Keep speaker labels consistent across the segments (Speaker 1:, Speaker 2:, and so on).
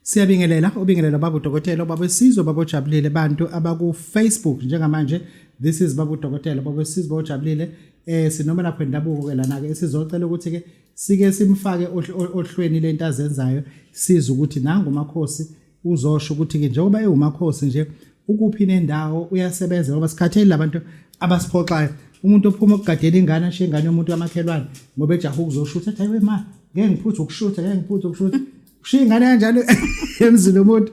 Speaker 1: Siyabingelela ubingelela baba udokotela baba Sizwe baba ojabulile bantu abaku Facebook njengamanje. This is baba udokotela baba Sizwe baba ojabulile. Sinoma lapho endabuko ke lana ke sizocela ukuthi ke sike simfake ohlweni lento azenzayo siza ukuthi nangu makhosi uzosho ukuthi ke njengoba ewumakhosi nje ukuphi nendawo uyasebenza ngoba sikhatheli labantu abasiphoxayo. Umuntu ophuma ukugadela ingane ashiya ingane yomuntu wamakhelwane ngoba ejaha ukuzoshutha ethi hayiwe ma ngeke ngiphuthe ukushutha ushiya ingane kanjalo emzini umuntu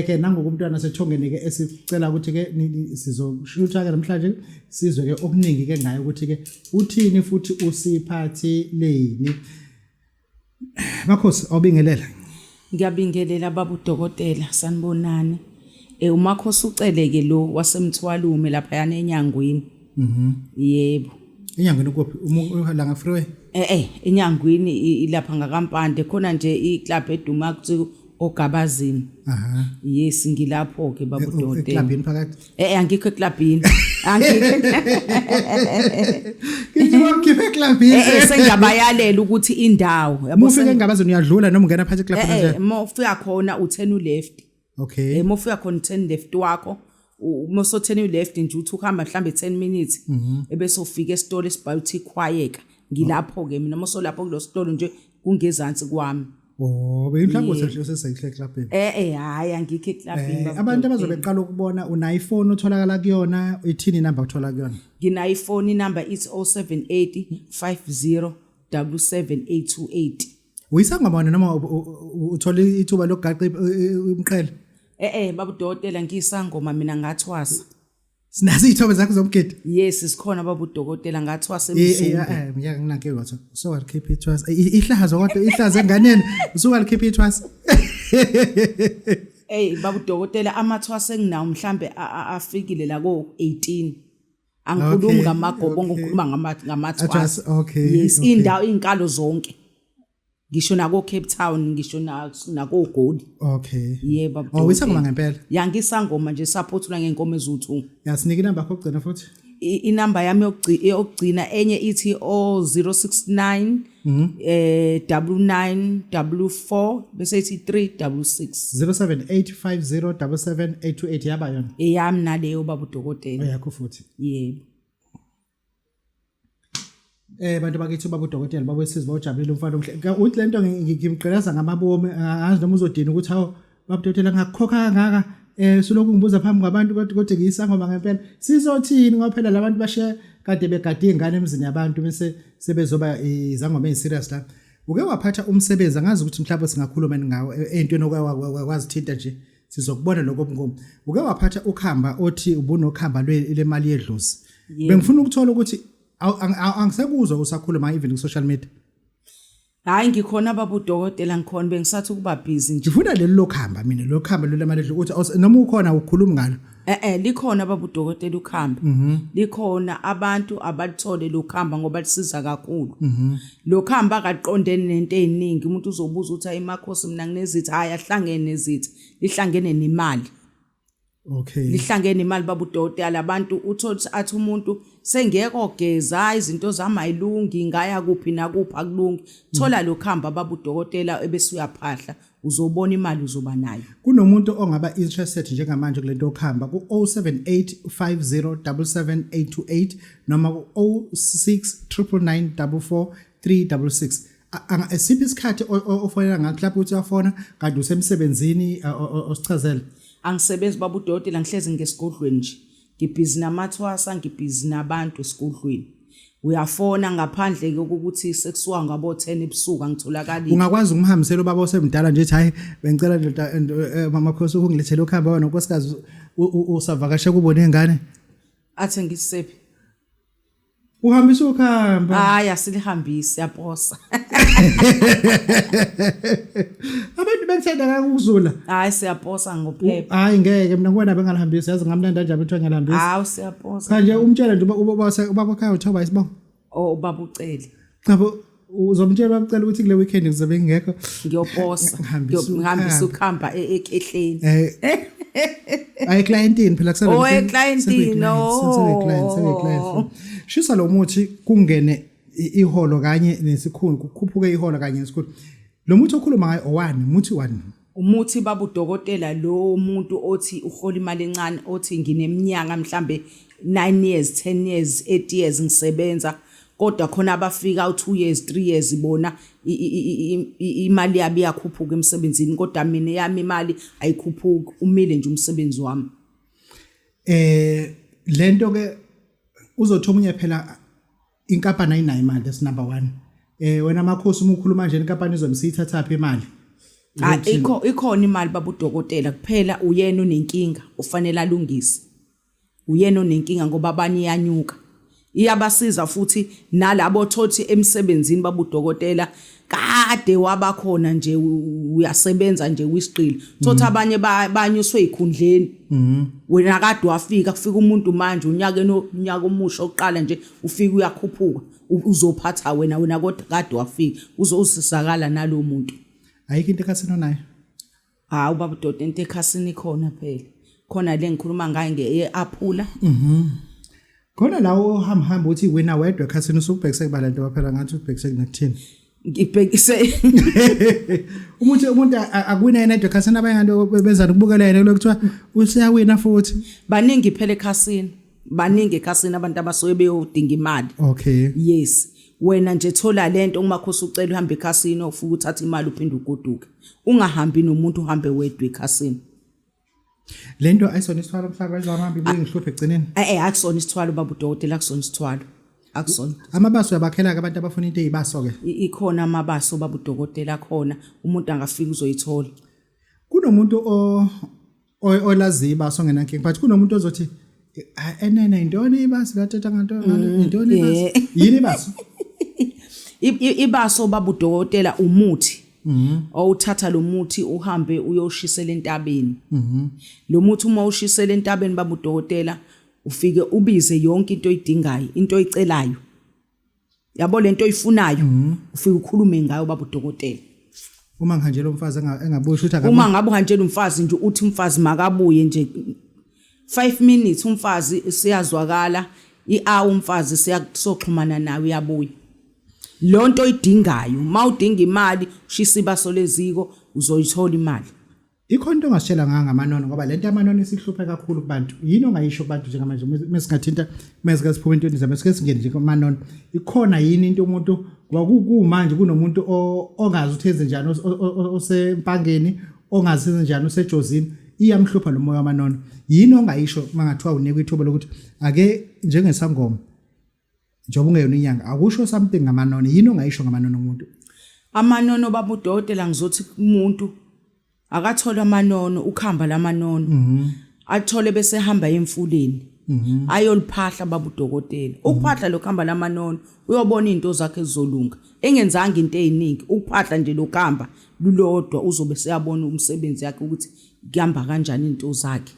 Speaker 1: ke nangoku umntwana sethongeni ke esicela ukuthi ke sizoshutha ke namhlanje sizwe ke okuningi ke ngayo ukuthi ke uthini futhi usiphathileni. Makhosi awubingelela.
Speaker 2: Ngiyabingelela baba udokotela sanibonani. Umakhosi uceleke lo wasemthwalume lapha yana enyangweni. Yebo.
Speaker 1: Enyangweni kuphi? La nga freeway?
Speaker 2: Enyangweni ilapha ngakampande khona nje iclub eduma kuthi ogabazini. Yes ngilapho ke baba udokotela.
Speaker 1: Eclubini phakathi?
Speaker 2: Angikho eclubini. Angikho.
Speaker 1: Ngizokhipha eclubini.
Speaker 2: Sengiyabayalela ukuthi indawo
Speaker 1: yabo ufike ngabazini uyadlula noma ungena phakathi eclubini nje.
Speaker 2: Mofika khona u10 left.
Speaker 1: Okay.
Speaker 2: Mofika khona 10 left wakho. Moso 10 left nje uthi uhamba mhlambe 10 minutes ebese ufika esitolo esibhala ukuthi Khwayeka. Ngilapho ke mina moso lapho kulo sitolo nje kungezansi kwami.
Speaker 1: Beyinhlangothi nje seseyihle eclubini.
Speaker 2: Hayi angikho eclubini.
Speaker 1: Abantu abazobe beqala ukubona una iPhone utholakala kuyona ithini number uthola kuyona?
Speaker 2: Ngina iPhone number is 078 50 77828.
Speaker 1: Uyisangabona noma uthola ithuba lokugaqa umqhele?
Speaker 2: Baba udokotela ngiyisangoma mina ngathwasa.
Speaker 1: Sinazi ithobe zakho zomgidi?
Speaker 2: Yes sikhona baba udokotela ngathwasa emzini.
Speaker 1: Ngiyake nginake wathi so what keep it was ihlazo kodwa ihlazo enganeni so what keep it was.
Speaker 2: Baba udokotela amathwasa enginawo mhlambe afikile la ko 18. Angikhulumi ngamagobo ngikhuluma ngamathwasa. Yes indawo inkalo zonke. Ngisho nako Cape Town ngisho nako Goli.
Speaker 1: Okay.
Speaker 2: Yebo baba.
Speaker 1: Uyisangoma ngempela?
Speaker 2: Yangisangoma nje supportula ngenkomo ezuthu.
Speaker 1: Yasinika inamba yakho yokugcina futhi?
Speaker 2: Inamba yami yokugcina enye ithi 069 9944 bese ithi 366
Speaker 1: 078507788 yaba yona.
Speaker 2: Eyami naleyo baba udokotela.
Speaker 1: Yakho futhi.
Speaker 2: Yebo.
Speaker 1: Bantu bakithi baba udokotela baba Sizwe bawujabulile umfana omhle. Uthi lento ngimqeleza ngamabomi angazi noma uzodina ukuthi hawo baba udokotela ngakhokha kangaka silokhu ngibuza phambi kwabantu kodwa ngiyisangoma ngempela sizothini ngoba phela labantu bashiya kade begade ingane emzini yabantu bese sebezoba izangoma eziserious la. Uke waphatha umsebenzi angazi ukuthi mhlawumbe singakhuluma ngawo entweni okwazithinta nje sizokubona lokho obungomo. Uke waphatha ukhamba othi ubunokhamba lemali yedlozi. Bengifuna ukuthola ukuthi angisekuzwa usakhuluma even ku social media.
Speaker 2: Hayi ngikhona baba udokotela ngikhona bengisathi ukuba busy nje.
Speaker 1: Ngifuna leli lokhamba mina lokhamba lemali ukuthi noma ukhona ukukhuluma ngalo.
Speaker 2: Likhona baba udokotela ukhamba. Likhona abantu abalithole lokhamba ngoba lisiza kakhulu. Lokhamba akaqondene nento eziningi umuntu uzobuza ukuthi ayimakhosi mina nginezithi hayi ahlangene nezithi lihlangene nemali.
Speaker 1: Okay.
Speaker 2: Lihlangene imali baba udokotela abantu uthothi athi umuntu sengeko geza izinto zamayilungi ngaya kuphi nakuphi akulungi thola lokhamba baba udokotela ebese uyaphahla uzobona imali uzoba nayo.
Speaker 1: Kunomuntu ongaba interested njengamanje kulento okhamba ku 07850777828 noma ku 06999443366. Asiphi isikhathi ofonela ngakho uthi uyafona kanti usemsebenzini osichazela?
Speaker 2: Angisebenzi baba udokotela ngihlezi ngesigodlweni nje. Ngibhizi namathwasa ngibhizi nabantu esigodlweni. Uyafona ngaphandle kokuthi sekusuka ngabo 10 ebusuku angitholakali.
Speaker 1: Ungakwazi ukumhambisela ubaba osemdala nje ethi hayi bengicela mama Khosi ukungilethela ukhamba wona nkosikazi usavakasha kubo nengane.
Speaker 2: Athi ngisephi?
Speaker 1: Uhambisa ukhamba.
Speaker 2: Hayi asilihambisi yaposa.
Speaker 1: Abantu bekuthanda kakuzula.
Speaker 2: Hayi siyaposa ngophepha.
Speaker 1: Hayi ngeke mina ngibona bengalihambisi yazi ngamnanda nje abantu ngalihambisa.
Speaker 2: Hawu siyaposa.
Speaker 1: Kanje umtshela nje ubaba khaya uthoba isibongo.
Speaker 2: Ubaba ucele.
Speaker 1: Chabo uzomtshela bacela ukuthi kule weekend ngizobe ngekho.
Speaker 2: Ngiyoposa. Ngihambisa ukhamba ekhehleni.
Speaker 1: Ay clientini phela kusala.
Speaker 2: Oh clientini no.
Speaker 1: Shisa lo muthi kungene iholo kanye nesikhulu kukhuphuke iholo kanye nesikhulu. Lo muthi okhuluma ngayo owani muthi wani?
Speaker 2: umuthi baba udokotela lo muntu othi uhola imali encane othi ngineminyaka mhlambe 9 years 10 years 8 years ngisebenza kodwa khona abafika u2 years 3 years ibona imali yabi yakhuphuka emsebenzini kodwa mina yami imali ayikhuphuki umile nje umsebenzi wami.
Speaker 1: Lento ke uzothi omunye phela inkampani ayinayo imali that's number 1. Wena makhosi uma ukhuluma nje inkampani izomsithatha phi imali?
Speaker 2: Ikhona imali baba udokotela kuphela uyena onenkinga ufanele alungise. Uyena onenkinga ngoba abanye yanyuka. Iyabasiza futhi nalabo thothi emsebenzini baba udokotela kade wabakhona nje uyasebenza nje wisiqile. Thothi abanye banyuswe ikhundleni. Wena kade wafika kufika umuntu manje unyaka omusha oqala nje ufika uyakhuphuka uzophatha wena kodwa kade wafika uzosisakala nalo muntu.
Speaker 1: Ayikho into ekhasini onayo?
Speaker 2: Hawu baba udokotela into ekhasini khona phela. Khona le ngikhuluma ngayo ngeaphula.
Speaker 1: Khona lawo hamba uthi wena wedwa ekhasini usubhekise kuba lento phela ngathi ubhekise kunakuthini?
Speaker 2: Ngibhekise
Speaker 1: umuntu akuwina yena edwa ekhasini abayanto benza ukubukela yena lokuthiwa usiyawina futhi.
Speaker 2: Baningi phela ekhasini. Baningi ekhasini abantu abasuke beyodinga imali.
Speaker 1: Okay.
Speaker 2: Yes. Wena nje thola lento umakhosi ucela uhambe ekhasini ufika uthatha imali uphinde ugoduke. Ungahambi nomuntu uhambe wedwa ekhasini.
Speaker 1: Lento ayisona isithwalo mhlawumbe ezahambi bengihluphe egcineni.
Speaker 2: Akusona isithwalo baba udokotela akusona isithwalo. Akusona.
Speaker 1: Amabaso yabakhela ke abantu abafuna into ezibaso ke.
Speaker 2: Ikhona amabaso baba udokotela khona umuntu angafika uzoyithola.
Speaker 1: Kunomuntu olazi ibaso ngenankingi but kunomuntu ozothi enene intoni ibasi lathetha ngantoni intoni ibasi yini ibasi?
Speaker 2: Ibaso baba udokotela umuthi. Awuthatha lo muthi uhambe uyoshisela entabeni. Lo muthi uma ushisela entabeni baba udokotela ufike ubize yonke into oyidingayo, into oyicelayo. Yabo lento oyifunayo ufike ukhulume ngayo baba udokotela.
Speaker 1: Uma ngihanjela umfazi engabuye ukuthi akabuye.
Speaker 2: Uma ngabe uhanjela umfazi nje uthi umfazi makabuye nje 5 minutes umfazi siyazwakala, i-hour umfazi siyaxoxumana nawe uyabuya. Lonto oyidingayo mawudinga imali ushisa ibaso leziko uzoyithola imali.
Speaker 1: Ikhona into ongasitshela ngamanono ngoba lento amanono isihluphe kakhulu kubantu. Yini ongayisho kubantu njengamanje mesingathinta mesike siphume into zabe sike singene nje kumanono. Ikhona yini into umuntu kwakumanje kunomuntu ongazi utheze njani osempangeni ongazi utheze njani osejozini iyamhlupha lo moya wamanono. Yini ongayisho mangathiwa unike ithuba lokuthi ake njengesangoma njengoba ungeyona inyanga akusho something ngamanono. Yini ongayisho ngamanono umuntu?
Speaker 2: Amanono baba udokotela ngizothi umuntu akathola amanono ukhamba lamanono athole bese hamba emfuleni ayoliphahla baba udokotela. Ukuphahla lokhamba lamanono uyobona izinto zakhe ezolunga engenzanga into eziningi ukuphahla nje lokhamba lulodwa uzobe seyabona umsebenzi yakhe ukuthi kuhamba kanjani izinto zakhe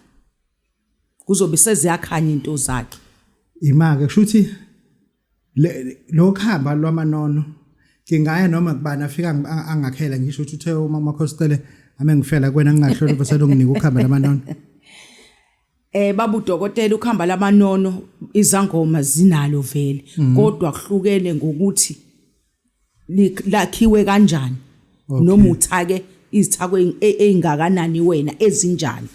Speaker 2: kuzobe seziyakhanya izinto zakhe.
Speaker 1: Imake kushuthi lokhamba lwamanono ngingaya noma kubana afika angakhela ngisho ukuthi uthe uma makhosi cele amengifela kuwena ngingahloli bese longinika ukhamba lamanono.
Speaker 2: Baba udokotela ukhamba lamanono izangoma zinalo vele kodwa kuhlukene ngokuthi lakhiwe kanjani noma uthake izithako eingakanani wena ezinjani.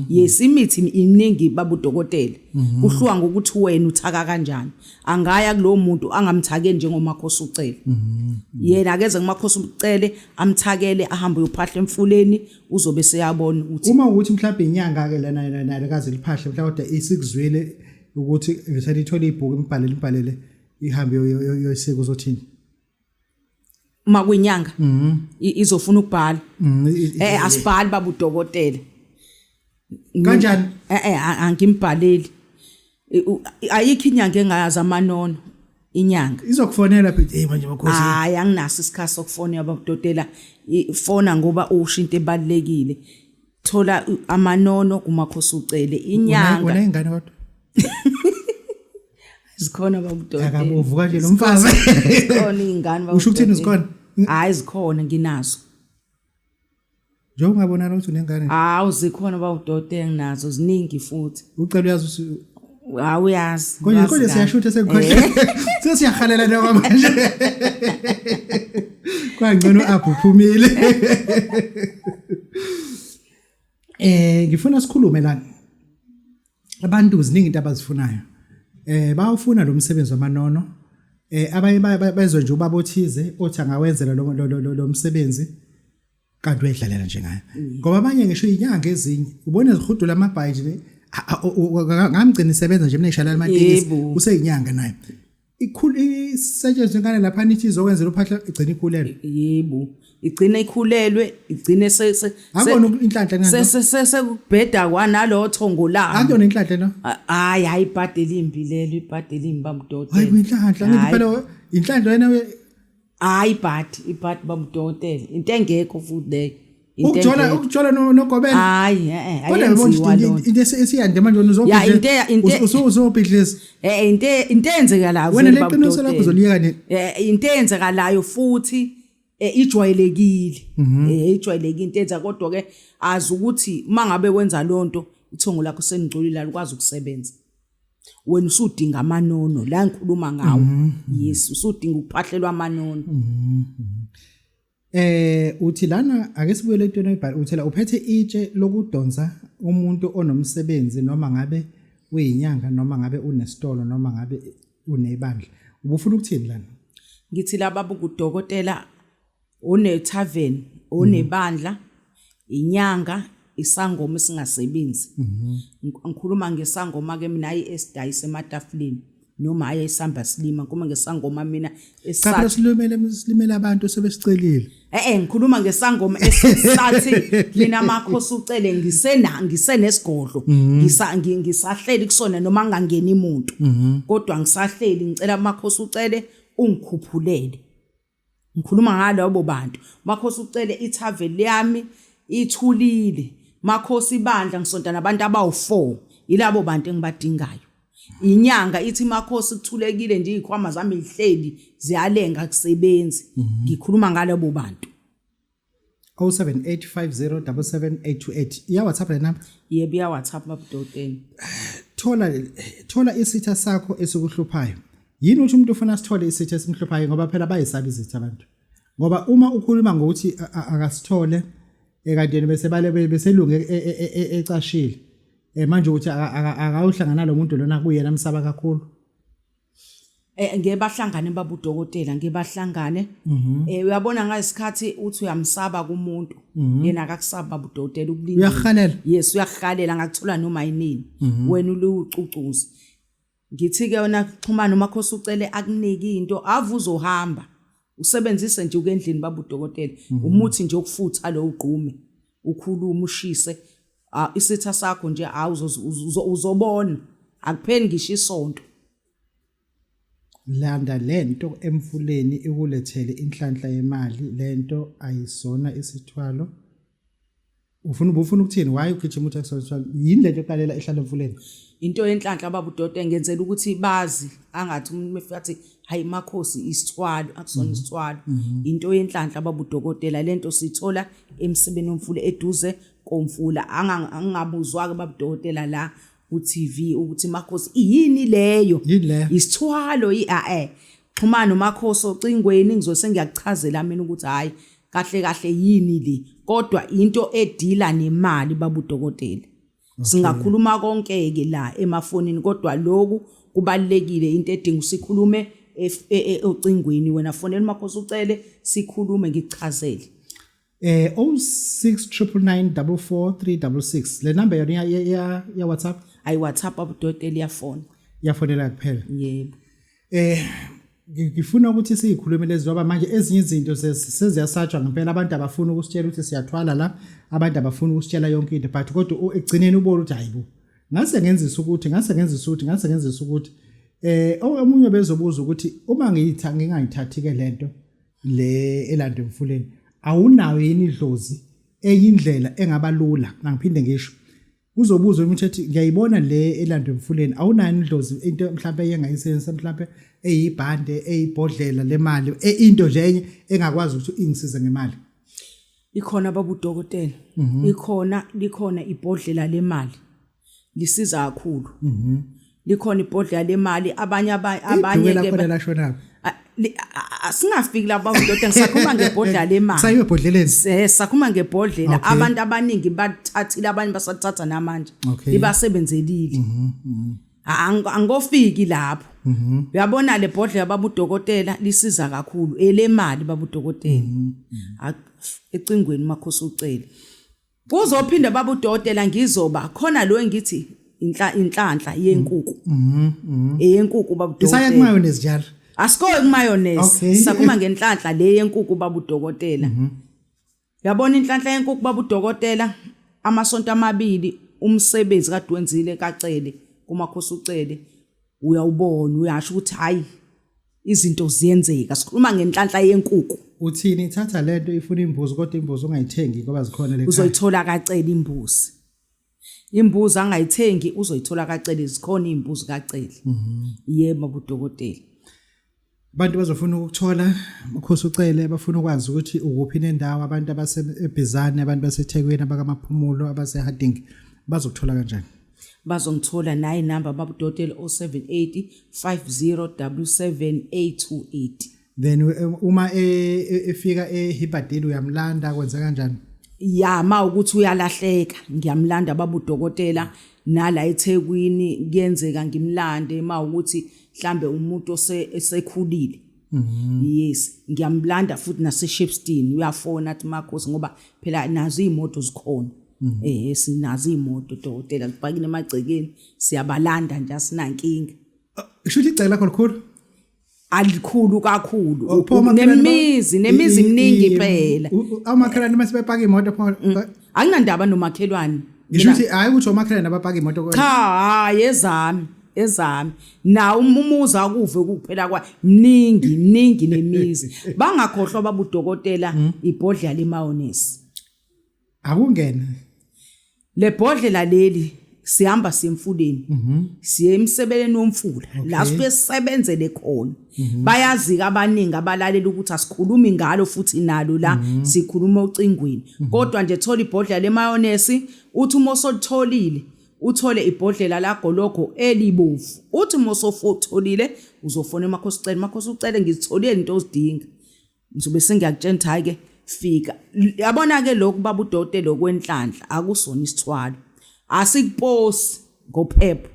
Speaker 2: Yes imithi iminingi baba udokotela kuhluka ngokuthi wena uthaka kanjani. Angaya kulo muntu angamthakeni njengomakhosi ucela. Yena akeze kumakhosi ucele amthakele ahambe uyophahla emfuleni uzobe seyabona ukuthi
Speaker 1: uma ukuthi mhlawumbe inyanga ke lana kaze liphahle mhlawumbe isikuzwele ukuthi ngisale ithola ibhuku imbhalele ihambe yoyiseka uzothini
Speaker 2: makwinyanga izofuna ukubhala asibhali baba udokotela
Speaker 1: kanjani
Speaker 2: angimbhaleli ayikho inyanga engayazi amanono inyanga
Speaker 1: izokufonela phi manje makhosi
Speaker 2: hayi anginaso isikhathi sokufonela baba udokotela ifona ngoba usho into ebalekile thola amanono kumakhosi ucele inyanga
Speaker 1: wena ingane kodwa
Speaker 2: zikhona baba udokotela
Speaker 1: akabovuka nje lo mfazi
Speaker 2: zikhona izingane baba
Speaker 1: usho ukuthini zikhona
Speaker 2: hayi zikhona nginazo
Speaker 1: njengoba ungabonana ukuthi unengane
Speaker 2: hawu zikhona baba udokotela nginazo ziningi futhi
Speaker 1: ucela uyazi
Speaker 2: awuyazi
Speaker 1: konje siyashutha sekukhohle sesiyahalela noma manje kwangcono aphuphumile. Ngifuna sikhulume la abantu ziningi into abazifunayo. Bawufuna lo msebenzi wamanono. Abanye bezwe nje ubabothize othi angawenzela lo msebenzi kanti uyidlalela nje ngayo. Ngoba abanye ngisho inyanga ezinye ubona zihudula amabhayi nje ngamgcina isebenza nje mina ngishayela amatekisi useyinyanga naye. Isetshenzwe ngane lapha nithi izokwenzela uphahla igcina ikhulelwe.
Speaker 2: Yebo. Igcina ikhulelwe, igcine
Speaker 1: akona inhlanhla ngani.
Speaker 2: Sekubheda kwanalo thongo lami.
Speaker 1: Akuyona inhlanhla no.
Speaker 2: Hayi ibhadela imbi lelo, ibhadela imbi bamdodela.
Speaker 1: Hayi inhlanhla ngithi phela inhlanhla wena we.
Speaker 2: Hayi ibhadi bamdodela. Into engekho futhi le.
Speaker 1: Ukujola nogobela.
Speaker 2: Hayi
Speaker 1: kodwa into esiyande manje uzobhidlisa. Uzobhidlisa.
Speaker 2: Into enzekalayo
Speaker 1: wena leqiniso lakho uzoliyeka nini?
Speaker 2: Into enzekalayo futhi ijwayelekile. Ijwayelekile into enza kodwa ke azi ukuthi mangabe wenza lonto ithongo lakho senigcolile alikwazi ukusebenza. Wena usudinga amanono la ngikhuluma ngawo. Yes usudinga ukuphahlelwa amanono.
Speaker 1: Uthi lana ake sibuyele into oyibhala uthela uphethe itshe lokudonsa umuntu onomsebenzi noma ngabe uyinyanga noma ngabe unesitolo noma ngabe unebandla. Ubufuna ukuthini lana?
Speaker 2: Ngithi laba bukudokotela one tavern onebandla inyanga isangoma singasebenzi. Ngikhuluma ngesangoma ke mina esidayise ematafuleni noma ayisamba silima kuma ngesangoma mina
Speaker 1: esathi silimela abantu sebesicelile.
Speaker 2: Ngikhuluma ngesangoma esisathi mina amakhosi ucele ngisenesigodlo ngisahleli kusona noma ngangeni umuntu kodwa ngisahleli ngicela amakhosi ucele ungikhuphulele. Ngikhuluma ngalabo bantu makhosi ucele ithaveni yami ithulile makhosi ibandla ngisonta nabantu abawu4 ilabo bantu engibadingayo. Inyanga ithi makhosi kuthulekile nje izikhwama zami ihleli ziyalenga kusebenzi. Ngikhuluma ngalabo bantu.
Speaker 1: 0785077828 iya WhatsApp le number?
Speaker 2: Yebo iya WhatsApp babudodeni.
Speaker 1: Thola isitha sakho esikuhluphayo. Yini uthi umuntu ufuna sithole isitha esimhluphayo ngoba phela bayisabi izitha abantu. Ngoba uma ukhuluma ngokuthi akasithole ekadeni bese bale beselunge ecashile. Manje uthi akawuhlangana nalomuntu lona kuyena amsaba kakhulu.
Speaker 2: Ngeke bahlangane babudokotela ngeke bahlangane. Uyabona ngayisikhathi uthi uyamsaba kumuntu yena akakusaba babudokotela ukulinda.
Speaker 1: Uyakhalela.
Speaker 2: Yes uyakhalela ngakuthola noma yinini. Wena ulucucuza. Ngithi ke yona xhumana umakhosi ucele akunike into ave uzohamba. Usebenzise nje ukendlini babudokotela. Umuthi nje okufutha lo ugqume. Ukhuluma ushise. Isitha sakho nje uzobona akupheni ngisho isonto.
Speaker 1: Landa lento emfuleni ikulethele inhlanhla yemali lento ayisona isithwalo. Ufuna ukuthini why ugijima uthi akusona yini lento ekalela ehlala emfuleni?
Speaker 2: Into yenhlanhla babudokotela ngenzela ukuthi bazi angathi umuntu mefathi hayi makhosi isithwalo akusona isithwalo. Into yenhlanhla babudokotela lento sithola emsebeni womfula eduze komfula angingabuzwa ke babudokotela la uTV ukuthi makhosi yini leyo isithwalo xhumana umakhosi ocingweni ngizose ngiyakuchazela mina ukuthi hayi kahle yini le kodwa into edila nemali babudokotela. Singakhuluma konke ke la emafonini kodwa lokhu kubalekile into edinga usikhulume ocingweni wena fonela makhosi ucele sikhulume ngikuchazele. 0699944366 le number yona ya WhatsApp ayi WhatsApp abudokotela iyafona
Speaker 1: yafonela kuphela.
Speaker 2: Yebo.
Speaker 1: Ngifuna ukuthi sizikhulume lezi ngoba manje ezinye izinto seziyasatshwa ngempela abantu abafuna ukusitshela ukuthi siyathwala la abantu abafuna ukusitshela yonke into but kodwa egcineni ubona ukuthi hayibo ngase ngenzisa ukuthi omunye bezobuza ukuthi uma ngingayithathi ke lento le elanda emfuleni awunayo yini idlozi eyindlela engabalula nangiphinde ngisho uzobuza umuntu ethi ngiyayibona le elanda emfuleni awunayo idlozi into mhlawumbe engayisebenzisa mhlawumbe eyibhande eyibhodlela lemali into nje enye engakwazi ukuthi ingisize ngemali.
Speaker 2: Ikhona babudokotela likhona ibhodlela lemali lisiza kakhulu. Likhona ibhodlela lemali abanye ke singafiki lapha babudoda ngisakhuluma ngebhodlela lemali
Speaker 1: sayiwe ebhodleleni
Speaker 2: sakhuluma ngebhodlela abantu abaningi bathathile abanye basathatha namanje libasebenzelile angofiki lapho uyabona le bhodlela babudokotela lisiza kakhulu elemali babudokotela ecingweni makhosi ucela kuzophinda babudokotela ngizoba khona lo engithi inhlanhla yenkukhu eyenkukhu babudokotela
Speaker 1: isaya kumayonnaise njalo
Speaker 2: asikoye kumayonnaise sakhuluma ngenhlanhla le yenkukhu babudokotela yabona inhlanhla yenkukhu babudokotela amasonto amabili umsebenzi kade wenzile kacele kumakhosi ucele uyawubona uyasho ukuthi hayi izinto ziyenzeka sikhuluma ngenhlanhla yenkukhu
Speaker 1: uthini ithatha lento ifuna imbuzi kodwa imbuzi ungayithengi ngoba zikhona le
Speaker 2: uzoyithola kacele imbuzi angayithengi uzoyithola kacele zikhona imbuzi kacele yebo budokotela
Speaker 1: abantu bazofuna ukuthola makhosi ucele bafuna ukwazi ukuthi ukuphi nendawo abantu abasebhizani abantu baseThekwini abakamaphumulo abaseharding bazokuthola kanjani
Speaker 2: bazongithola naye inamba babudokotela 0780 5077
Speaker 1: then uma efika eHibadile uyamlanda kwenza kanjani
Speaker 2: ma ukuthi uyalahleka ngiyamlanda babudokotela nala eThekwini kuyenzeka ngimlande ma ukuthi mhlambe umuntu osekhulile yes ngiyamlanda futhi naseShepstone uyafona athi makhosi ngoba phela nazo imoto zikhona sinazo imoto dokotela zibhakile emagcekeni siyabalanda nje asinankinga
Speaker 1: ishuthi icela lakho likhulu
Speaker 2: alikhulu kakhulu nemizi miningi phela
Speaker 1: amakhelwane masebepaka imoto phela
Speaker 2: anginandaba nomakhelwane
Speaker 1: ishuthi hayi ukuthi omakhelwane abapaka imoto
Speaker 2: cha ezami na umuzi akuve kuphela kwa mningi nemizi bangakhohlwa babudokotela ibhodlela lemayonnaise
Speaker 1: akungena
Speaker 2: le bhodlela leli sihamba semfuleni siye emsebeleni womfula la sibesebenzele khona bayazi abaningi abalalela ukuthi asikhulumi ngalo futhi nalo la sikhuluma ucingweni kodwa nje thola ibhodlela lemayonnaise uthi uma usolitholile uthole ibhodlela lakho lokho elibovu uthi uma usofotholile uzofona makhosi ucele ngizitholile into ozidinga ngizobe sengiyakutshela hayi ke fika yabona ke lokhu babudokotela lokwenhlanhla akusona isithwalo asikuposi ngophepho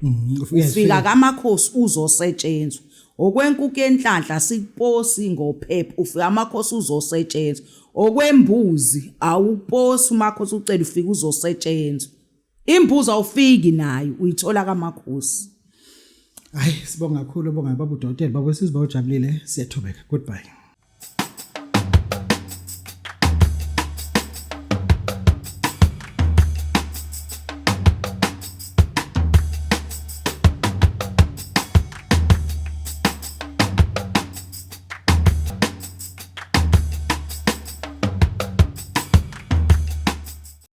Speaker 2: ufika kamakhosi uzosetshenzwa okwenkukhu enhlanhla asikuposi ngophepho ufika amakhosi uzosetshenzwa okwembuzi awuposi umakhosi ucela ufika uzosetshenzwa imbuzi awufiki nayo uyithola kamakhosi
Speaker 1: hayi sibonga kakhulu bonga babudokotela babosizwe bawujabulile siyathobeka goodbye